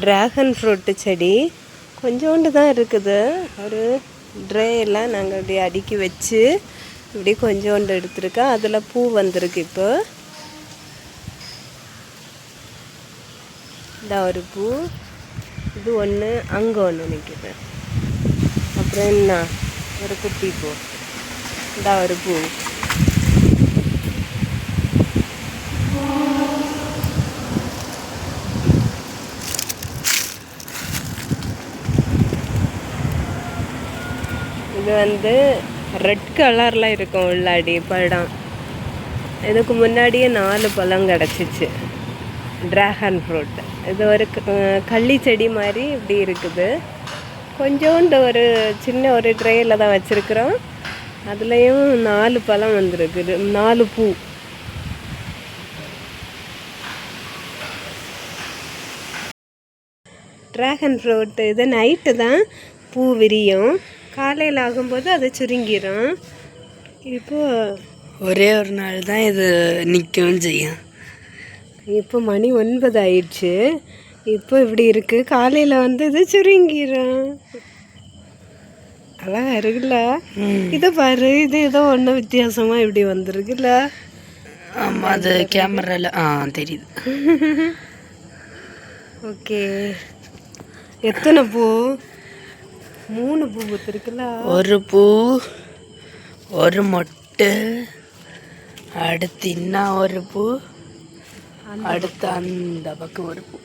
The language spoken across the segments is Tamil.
ட்ராகன் ஃப்ரூட்டு செடி கொஞ்சோண்டு தான் இருக்குது. ஒரு ட்ரேயில் நாங்கள் இப்படி அடுக்கி வச்சு இப்படி கொஞ்சோண்டு எடுத்துருக்கோம். அதில் பூ வந்திருக்கு. இப்போ இந்த ஒரு பூ, இது ஒன்று, அங்கே ஒன்று நிற்குது. அப்புறம் என்ன, ஒரு குட்டி பூ, இந்த ஒரு பூ. இது வந்து ரெட் கலரில் இருக்கும் உள்ளாடி பழம். இதுக்கு முன்னாடியே 4 பழம் கிடச்சிச்சு ட்ராகன் ஃப்ரூட். இது ஒரு கள்ளி செடி மாதிரி இப்படி இருக்குது. கொஞ்சோண்டு ஒரு சின்ன ஒரு ட்ரேயில் தான் வச்சுருக்குறோம். அதுலேயும் 4 பழம் வந்துருக்குது, 4 பூ. ட்ராகன் ஃப்ரூட் இது நைட்டு தான் பூ விரியும். காலையில் ஆகும்போது அது சுருங்கிடும். இப்போது ஒரே ஒரு நாள் தான் இது நிற்கவும் செய்யும். இப்போ மணி 9 ஆயிடுச்சு. இப்போ இப்படி இருக்குது. காலையில் வந்து இது சுருங்கிடும். அழகா இருக்குல்ல? இதை பாரு, இது ஏதோ ஒன்று வித்தியாசமாக இப்படி வந்துருக்குல்ல? ஆமாம், அது கேமராவில் தெரியுது. ஓகே, எத்தனை பூ? 3 பூ பூத்துருக்குல்ல? ஒரு பூ, ஒரு மொட்டு, அடுத்து இன்னும் ஒரு பூ, அடுத்து அந்த பக்கம் ஒரு பூ.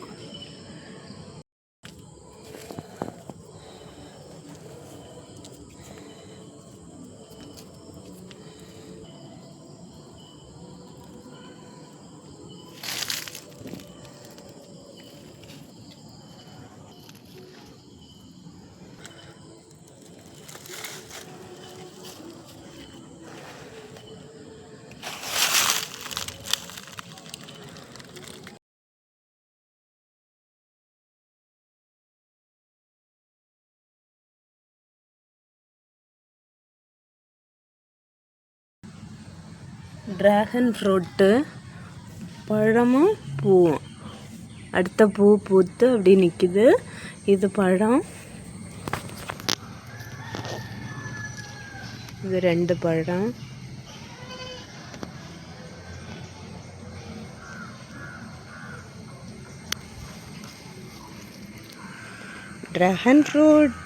ட்ராகன் ஃப்ரூட்டு பழமும் பூவும். அடுத்த பூ பூத்து அப்படி நிற்கிது. இது பழம், இது 2 பழம். Dragon fruit